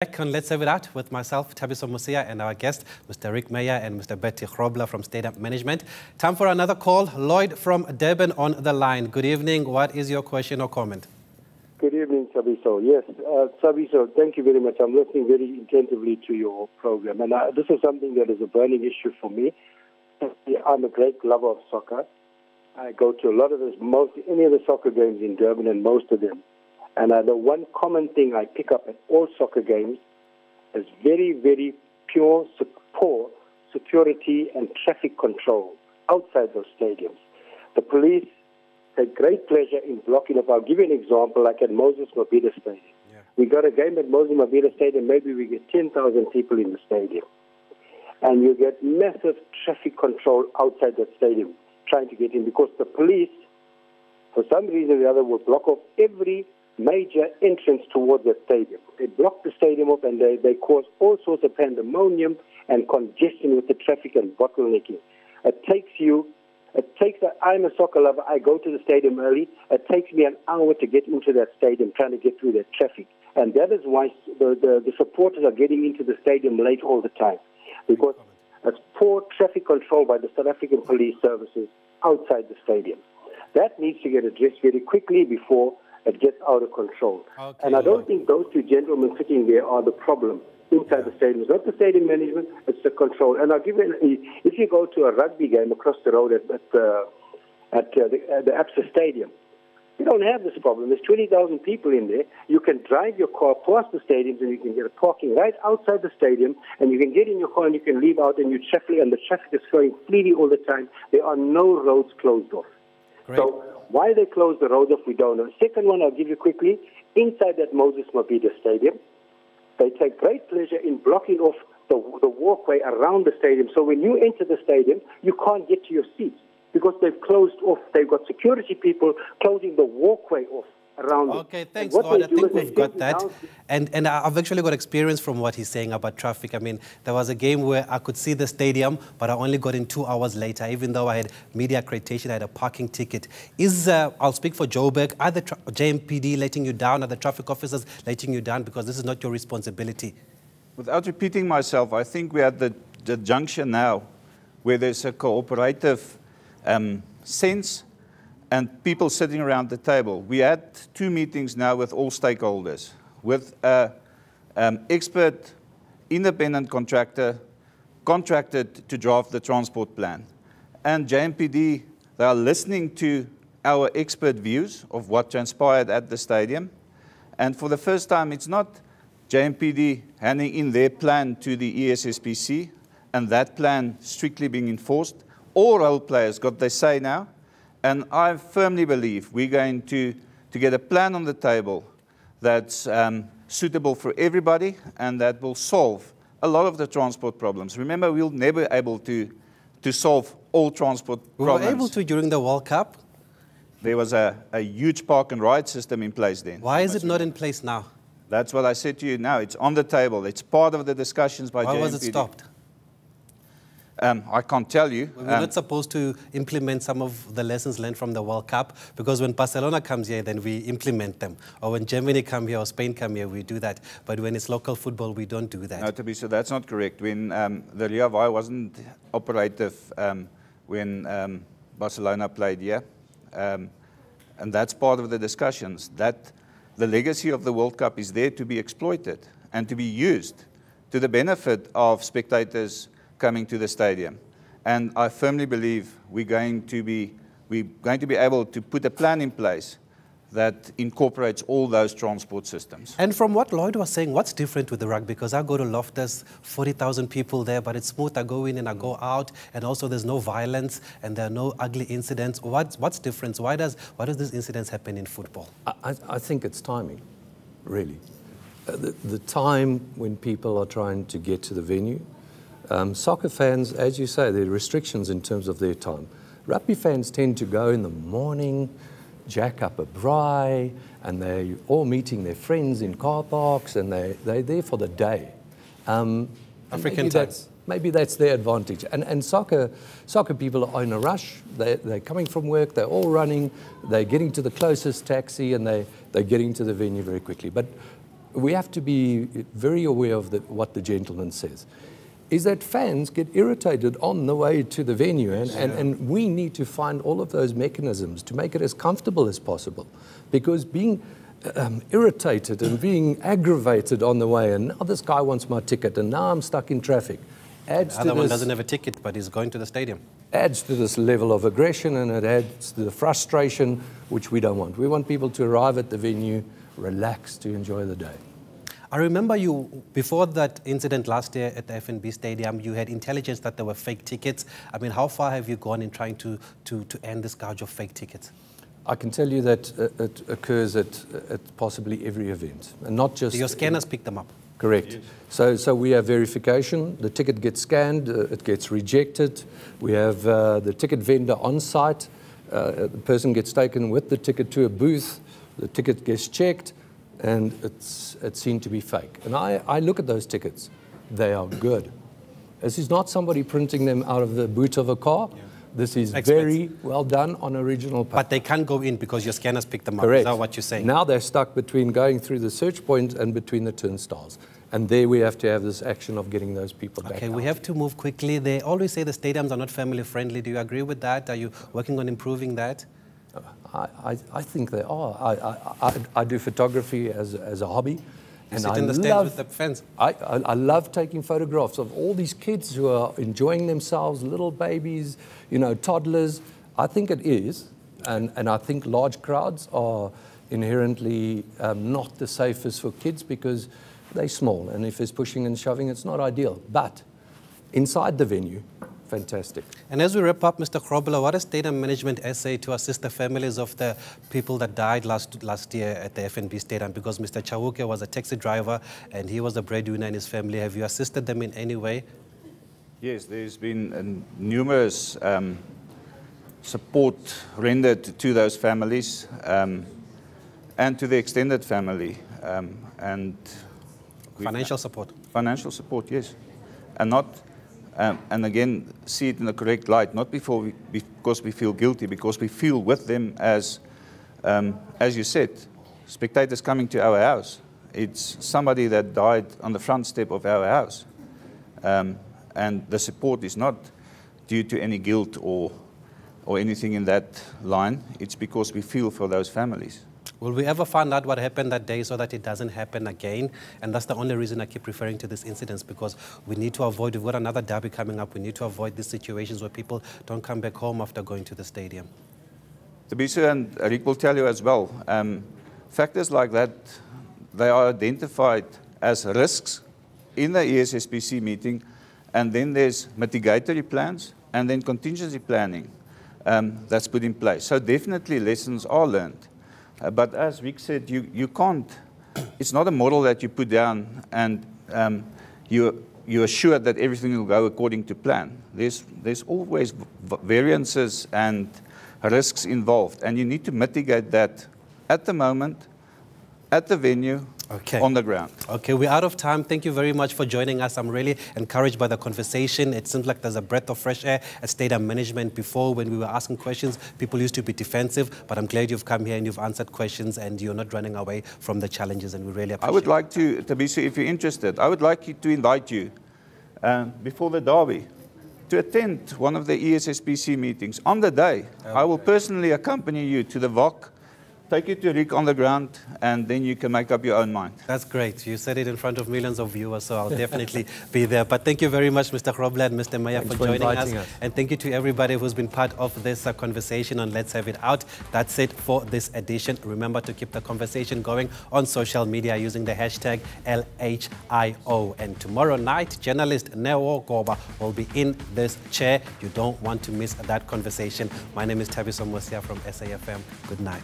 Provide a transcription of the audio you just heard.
Back on Let's Have It Out with myself, Thabiso Mosia, and our guest, Mr. Meyer and Mr. Bertie Grobbelaar from Stadium Management. Time for another call. Lloyd from Durban on the line. Good evening. What is your question or comment? Good evening, Thabiso. Yes, Thabiso, thank you very much. I'm listening very attentively to your program, and this is something that is a burning issue for me. I'm a great lover of soccer. I go to a lot of any of the soccer games in Durban, and most of them. And the one common thing I pick up at all soccer games is very, very poor security and traffic control outside those stadiums. The police take great pleasure in blocking up. I'll give you an example, like at Moses Mabhida Stadium. Yeah. We got a game at Moses Mabhida Stadium, maybe we get 10,000 people in the stadium. And you get massive traffic control outside that stadium trying to get in, because the police, for some reason or the other, will block off every major entrance towards the stadium. They block the stadium up, and they cause all sorts of pandemonium and congestion with the traffic and bottlenecking. I'm a soccer lover. I go to the stadium early. It takes me an hour to get into that stadium, trying to get through that traffic. And that is why the supporters are getting into the stadium late all the time, because it's poor traffic control by the South African police services outside the stadium. That needs to get addressed very quickly before it gets out of control. Okay, and I don't think those two gentlemen sitting there are the problem inside the stadium. It's not the stadium management, it's the control. And I'll give you, if you go to a rugby game across the road at the Absa Stadium, you don't have this problem. There's 20,000 people in there. You can drive your car past the stadiums, and you can get a parking right outside the stadium, and you can get in your car and you can leave out, and the traffic is flowing freely all the time. There are no roads closed off. Great. So why they close the roads off, we don't know. Second one, I'll give you quickly. Inside that Moses Mabhida Stadium, they take great pleasure in blocking off the walkway around the stadium. So when you enter the stadium, you can't get to your seats, because they've closed off. They've got security people closing the walkway off around. Okay, thanks, Lord. I think we've got that. And I've actually got experience from what he's saying about traffic. I mean, there was a game where I could see the stadium, but I only got in 2 hours later, even though I had media accreditation, I had a parking ticket. I'll speak for Joburg, are the JMPD letting you down? Are the traffic officers letting you down? Because this is not your responsibility. Without repeating myself, I think we're at the junction now where there's a cooperative sense and people sitting around the table. We had 2 meetings now with all stakeholders, with an expert independent contractor contracted to draft the transport plan. And JMPD, they are listening to our expert views of what transpired at the stadium. And for the first time, it's not JMPD handing in their plan to the ESSPC and that plan strictly being enforced. All role players got their say now. And I firmly believe we're going to get a plan on the table that's suitable for everybody and that will solve a lot of the transport problems. Remember, we'll never be able to solve all transport problems. We were able to during the World Cup. There was a huge park and ride system in place then. Why is it not in place now? That's what I said to you now. It's on the table. It's part of the discussions by JMPD. Why was it stopped? I can't tell you. We're not supposed to implement some of the lessons learned from the World Cup, because when Barcelona comes here, then we implement them. Or when Germany come here or Spain come here, we do that. But when it's local football, we don't do that. No, Thabiso, that's not correct. When the Rio Vai wasn't operative when Barcelona played here, and that's part of the discussions, that the legacy of the World Cup is there to be exploited and to be used to the benefit of spectators coming to the stadium. And I firmly believe we're going to be able to put a plan in place that incorporates all those transport systems. And from what Lloyd was saying, what's different with the rugby? Because I go to Loftus, 40,000 people there, but it's smooth. I go in and I go out, and also there's no violence and there are no ugly incidents. What's different? Why does these incidents happen in football? I think it's timing, really. The time when people are trying to get to the venue. Soccer fans, as you say, there are restrictions in terms of their time. Rugby fans tend to go in the morning, jack up a braai, and they're all meeting their friends in car parks, and they're there for the day. African time. Maybe that's their advantage. And soccer people are in a rush. They're coming from work, they're all running, they're getting to the closest taxi, and they're getting to the venue very quickly. But we have to be very aware of what the gentleman says, is that fans get irritated on the way to the venue, and we need to find all of those mechanisms to make it as comfortable as possible, because being irritated and being aggravated on the way, and now this guy wants my ticket, and now I'm stuck in traffic, adds the other one doesn't have a ticket, but he's going to the stadium. Adds to this level of aggression, and it adds to the frustration, which we don't want. We want people to arrive at the venue, relax, to enjoy the day. I remember you, before that incident last year at the FNB Stadium, you had intelligence that there were fake tickets. I mean, how far have you gone in trying to end this gouge of fake tickets? I can tell you that it occurs at possibly every event, and not just... Your scanners pick them up? Correct. Yes. So we have verification. The ticket gets scanned, it gets rejected. We have the ticket vendor on site. The person gets taken with the ticket to a booth. The ticket gets checked, and it's seen to be fake. And I look at those tickets. They are good. This is not somebody printing them out of the boot of a car. Yeah. This is very well done on original paper. But they can't go in because your scanners pick them up. Correct. Is that what you're saying? Now they're stuck between going through the search point and between the turnstiles. And there we have to have this action of getting those people back. Okay, we have to move quickly. They always say the stadiums are not family friendly. Do you agree with that? Are you working on improving that? I think they are. I do photography as a hobby. And sit in the stands with the fans. I love taking photographs of all these kids who are enjoying themselves, little babies, toddlers. I think it is, and I think large crowds are inherently not the safest for kids because they're small, and if there's pushing and shoving, it's not ideal. But inside the venue, fantastic. And as we wrap up, Mr. Grobbelaar, what does stadium management say to assist the families of the people that died last year at the FNB Stadium? Because Mr. Chauke was a taxi driver and he was a breadwinner in his family. Have you assisted them in any way? Yes, there's been numerous support rendered to those families and to the extended family. Financial support? Financial support, yes. And not... and again, see it in the correct light, not because we feel guilty, because we feel with them as you said, spectators coming to our house. It's somebody that died on the front step of our house. And the support is not due to any guilt or anything in that line. It's because we feel for those families. Will we ever find out what happened that day so that it doesn't happen again? And that's the only reason I keep referring to these incidents, because we need to avoid, we've got another derby coming up, we need to avoid these situations where people don't come back home after going to the stadium. Thabiso and Rick will tell you as well, factors like that, they are identified as risks in the ESSPC meeting, and then there's mitigatory plans, and then contingency planning that's put in place. So definitely lessons are learned. But as Rick said, you can't, it's not a model that you put down and you're assured that everything will go according to plan. There's always variances and risks involved, and you need to mitigate that at the moment, at the venue, on the ground. Okay, we're out of time. Thank you very much for joining us. I'm really encouraged by the conversation. It seems like there's a breath of fresh air at stadium management. Before, when we were asking questions, people used to be defensive, but I'm glad you've come here and you've answered questions and you're not running away from the challenges, and we really appreciate it. I would like to, Thabiso, if you're interested, I would like to invite you before the derby to attend one of the ESSPC meetings on the day. Okay. I will personally accompany you to the VOC, take you to Rick on the ground, and then you can make up your own mind. That's great. You said it in front of millions of viewers, so I'll definitely be there. But thank you very much, Mr. Grobbelaar and Mr. Meyer, for joining us. And thank you to everybody who's been part of this conversation on Let's Have It Out. That's it for this edition. Remember to keep the conversation going on social media using the hashtag LHIO. And tomorrow night, journalist Neo Goba will be in this chair. You don't want to miss that conversation. My name is Thabiso Mosia from SAFM. Good night.